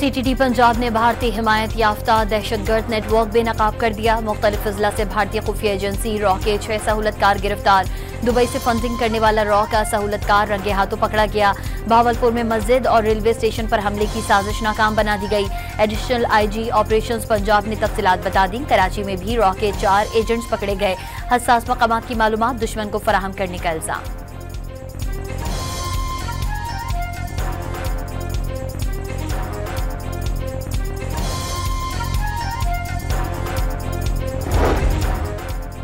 CTT Punjab ने भारतीय हिमायत याफ्ता दहशतगर्द नेटवर्क बेनकाब कर दिया। मुख्तलिफ अजला से भारतीय खुफिया एजेंसी रॉ के 6 सहूलतकार गिरफ्तार। दुबई से फंडिंग करने वाला रॉ का सहूलतकार रंगे हाथों पकड़ा गया। भावलपुर में मस्जिद और रेलवे स्टेशन पर हमले की साजिश नाकाम बना दी गई। एडिशनल IG ऑपरेशंस पंजाब ने तफसीलात बता दी। कराची में भी रॉ के 4 एजेंट्स पकड़े गए। हसास मकामात की मालूमात दुश्मन को फराहम करने का इल्जाम।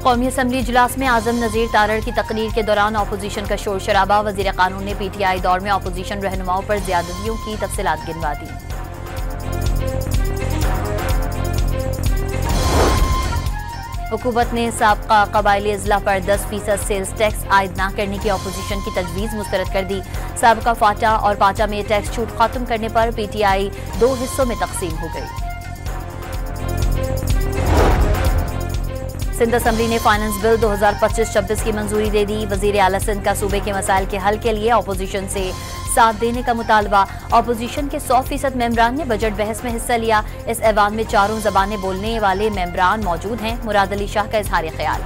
कौमी असम्बली इजलास में आजम नजीर तारड़ की तकरीर के दौरान अपोजिशन का शोर शराबा। वजीर कानून ने PTI दौर में अपोजिशन रहनुमाओं पर ज्यादतियों की तफसीलात गिनवा दी। हुकूमत ने साबका कबायली अजला पर 10% सेल्स टैक्स आयद न करने की अपोजिशन की तजवीज़ मुस्तरद कर दी। साबका फाटा और पाटा में टैक्स छूट खत्म करने पर PTI 2 हिस्सों में तकसीम हो गई। सिंध असम्बली ने फाइनेंस बिल 2025-26 की मंजूरी दे दी। वजीर आला सिंध का सूबे के मसाइल के हल के लिए अपोजिशन से साथ देने का मुतालबा। अपोजिशन के 100% मेंबरान ने बजट बहस में हिस्सा लिया। इस ऐवान में 4 ज़बानें बोलने वाले मेंबरान मौजूद हैं। मुराद अली शाह का इजहार ख्याल।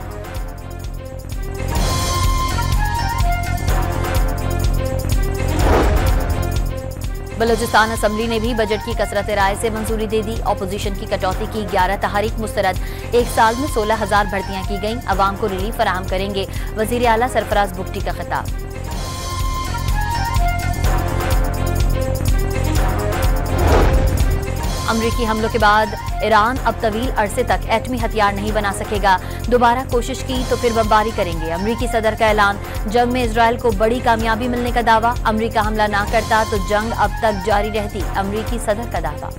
बलोचिस्तान असम्बली ने भी बजट की कसरत राय से मंजूरी दे दी। अपोजिशन की कटौती की 11 तहरीक मुस्तरद। 1 साल में 16,000 भर्तियां की गईं। अवाम को रिलीफ फराहम करेंगे। वजीर आला सरफराज बुगटी का खिताब। अमरीकी हमलों के बाद ईरान अब तवील अरसे तक एटमी हथियार नहीं बना सकेगा। दोबारा कोशिश की तो फिर बमबारी करेंगे। अमरीकी सदर का ऐलान। जंग में इजराइल को बड़ी कामयाबी मिलने का दावा। अमरीका हमला ना करता तो जंग अब तक जारी रहती। अमरीकी सदर का दावा।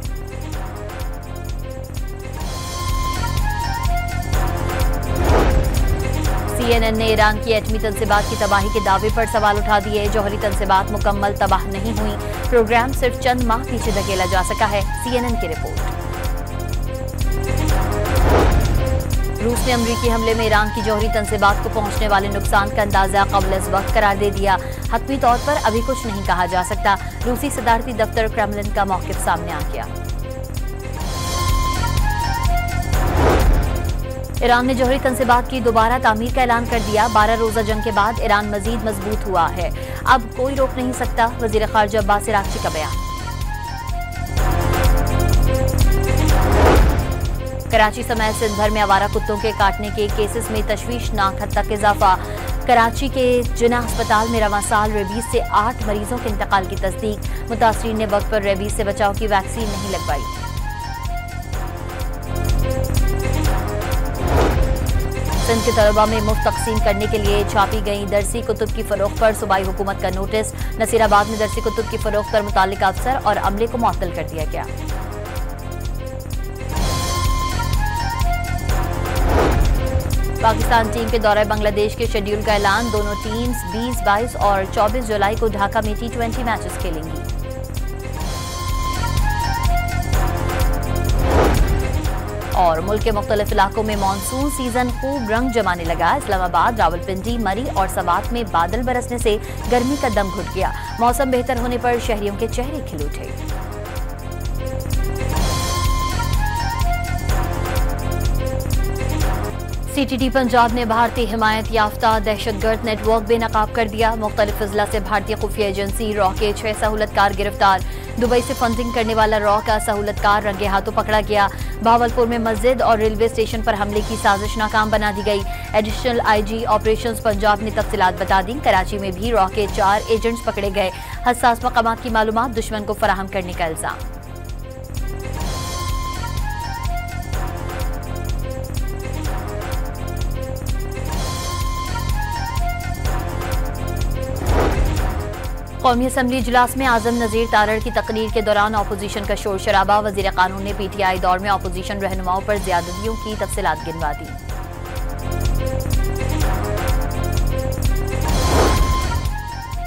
CNN ने ईरान की एटमी तनसीबात की तबाही के दावे पर सवाल उठा दिए। जौहरी तनसीबात मुकम्मल तबाह नहीं हुई। प्रोग्राम सिर्फ चंद माह पीछे धकेला जा सका है। CNN की रिपोर्ट। रूस ने अमरीकी हमले में ईरान की जौहरी तनसीबात को पहुंचने वाले नुकसान का अंदाजा क़ब्ल अज़ वक्त करार दे दिया। हतमी तौर पर अभी कुछ नहीं कहा जा सकता। रूसी सदारती दफ्तर क्रेमलिन का मौक़िफ़ सामने आ गया। ईरान ने जौहरी तनसीबात की दोबारा तामीर का ऐलान कर दिया। 12 रोजा जंग के बाद ईरान मजीद मजबूत हुआ है। अब कोई रोक नहीं सकता। वज़ीर ख़ारिजा अब्बास इराक़ची का बयान। कराची समेत सिंध भर में आवारा कुत्तों के काटने के केसेस में तशवीशनाक हद तक इजाफा। कराची के जिन्ना अस्पताल में रवां साल रेबीज से 8 मरीजों के इंतकाल की तस्दीक। मुतासरीन ने वक्त पर रेबीज से बचाव की वैक्सीन नहीं लगवाई। सिंध के तलबा में मुफ्त तकसीम करने के लिए छापी गई दरसी कुतुब की फरोख्त पर सूबाई हुकूमत का नोटिस। नसीराबाद में दरसी कुतुब की फरोख्त पर मुताल्लिक अफसर और अमले को मुअत्तल कर दिया गया। पाकिस्तान टीम के दौरे बांग्लादेश के शेड्यूल का ऐलान। दोनों टीम्स 20, 22 और 24 जुलाई को ढाका में T20 मैचेस खेलेंगी। और मुल्क के मुख्तलिफ इलाकों में मानसून सीजन खूब रंग जमाने लगा। इस्लामाबाद, रावलपिंडी, मरी और सवात में बादल बरसने से गर्मी का दम घुट गया। मौसम बेहतर होने पर शहरियों के चेहरे खिल उठे। CTT पंजाब ने भारतीय हिमायत याफ्ता दहशतगर्द नेटवर्क बेनकाब कर दिया। मुख्तलिफ अजला से भारतीय खुफिया एजेंसी रॉ के 6 सहूलतकार गिरफ्तार। दुबई से फंडिंग करने वाला रॉ का सहूलतकार रंगे हाथों पकड़ा गया। भावलपुर में मस्जिद और रेलवे स्टेशन पर हमले की साजिश नाकाम बना दी गई। एडिशनल IG ऑपरेशंस पंजाब ने तफसीलात बता दी। कराची में भी रॉ के 4 एजेंट्स पकड़े गए। हसास मकामात की मालूमात दुश्मन को फराहम करने का इल्जाम। कौमी असम्बली इजलास में आजम नजीर तारड़ की तकरीर के दौरान अपोजिशन का शोर शराबा। वजीर कानून ने PTI दौर में अपोजिशन रहनुमाओं पर ज्यादतियों की तफसीलात गिनवा दी।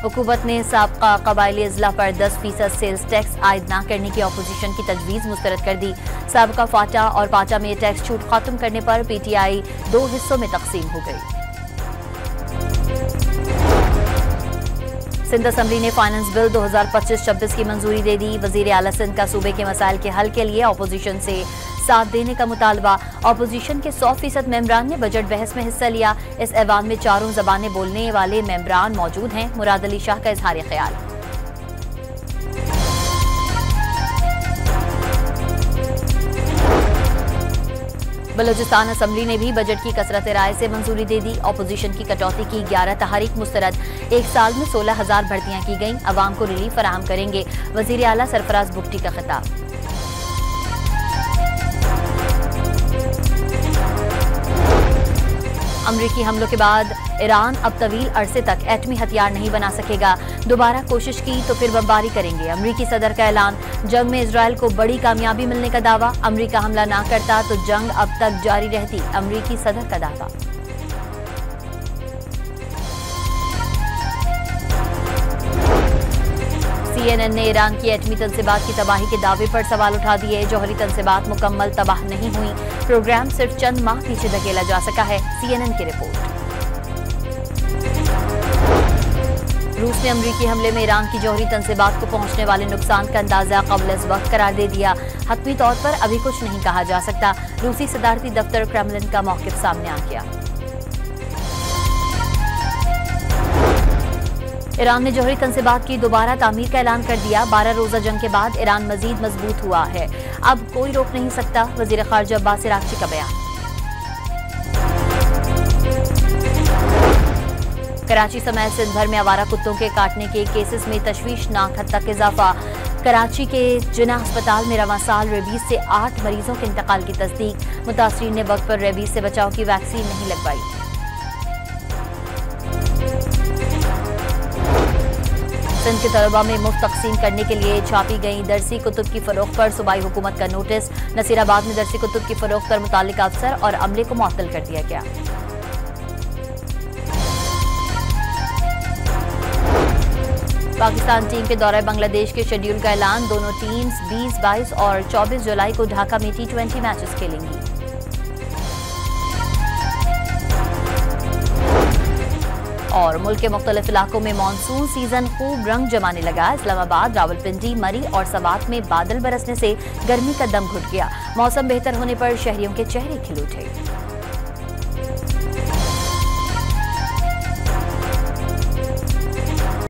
हुकूमत ने साबका कबायली अजला पर 10% सेल्स टैक्स आयद न करने की अपोजिशन की तजवीज़ मुस्तरद कर दी। साबका फाटा और पाटा में टैक्स छूट खत्म करने पर PTI 2 हिस्सों में तकसीम हो गई। सिंध असम्बली ने फाइनेंस बिल 2025-26 की मंजूरी दे दी। वजीर आला सिंध का सूबे के मसाइल के हल के लिए अपोजिशन से साथ देने का मुतालबा। अपोजिशन के 100% मेंबरान ने बजट बहस में हिस्सा लिया। इस ऐवान में चारों जबानें बोलने वाले मेंबरान मौजूद हैं। मुराद अली शाह का इजहार ख्याल। बलूचिस्तान असम्बली ने भी बजट की कसरत राय से मंजूरी दे दी। अपोजिशन की कटौती की 11 तहरीक मुस्तरद। एक साल में 16,000 भर्तियां की गईं। अवाम को रिलीफ फराहम करेंगे। वजीर आला सरफराज बुगटी का खिताब। अमरीकी हमलों के बाद ईरान अब तवील अरसे तक एटमी हथियार नहीं बना सकेगा। दोबारा कोशिश की तो फिर बमबारी करेंगे। अमरीकी सदर का ऐलान। जंग में इजराइल को बड़ी कामयाबी मिलने का दावा। अमरीका हमला ना करता तो जंग अब तक जारी रहती। अमरीकी सदर का दावा। CNN ने ईरान की एटमी तंसीबात की तबाही के दावे पर सवाल उठा दिए। जौहरी तंसीबात मुकम्मल तबाह नहीं हुई। प्रोग्राम सिर्फ चंद माह पीछे धकेला जा सका है। CNN की रिपोर्ट। रूस ने अमरीकी हमले में ईरान की जौहरी तंसीबात को पहुंचने वाले नुकसान का अंदाजा क़ब्ल वक्त करार दे दिया। हतमी तौर पर अभी कुछ नहीं कहा जा सकता। रूसी सदारती दफ्तर क्रेमलिन का मौक़िफ़ सामने आ गया। ईरान ने जौहरी तंसीबात की दोबारा तामीर का ऐलान कर दिया। 12 रोजा जंग के बाद ईरान मजीद मजबूत हुआ है। अब कोई रोक नहीं सकता। वजीर खारजा अब्बास इराक़ची का बयान। कराची समेत सिंध भर में आवारा कुत्तों के काटने के केसेस में तशवीशनाक हद तक इजाफा। कराची के जिना अस्पताल में रवां साल रेबीज से 8 मरीजों के इंतकाल की तस्दीक। मुतासरीन ने वक्त पर रेबीज से बचाव की वैक्सीन नहीं लगवाई। सिंध के तलबा में मुफ्त तकसीम करने के लिए छापी गई दरसी कुतुब की फरोख्त पर सूबाई हुकूमत का नोटिस। नसीराबाद में दरसी कुतुब की फरोख्त पर मुताल्लिक अफसर और अमले को मुअत्तल कर दिया गया। पाकिस्तान टीम के दौरे बांग्लादेश के शेड्यूल का ऐलान। दोनों टीम्स 20, 22 और 24 जुलाई को ढाका में T20 मैचेस खेलेंगी। और मुल्क के मुख्तलिफ इलाकों में मानसून सीजन खूब रंग जमाने लगा। इस्लामाबाद, रावलपिंडी, मरी और सवात में बादल बरसने से गर्मी का दम घुट गया। मौसम बेहतर होने पर शहरियों के चेहरे खिल उठे।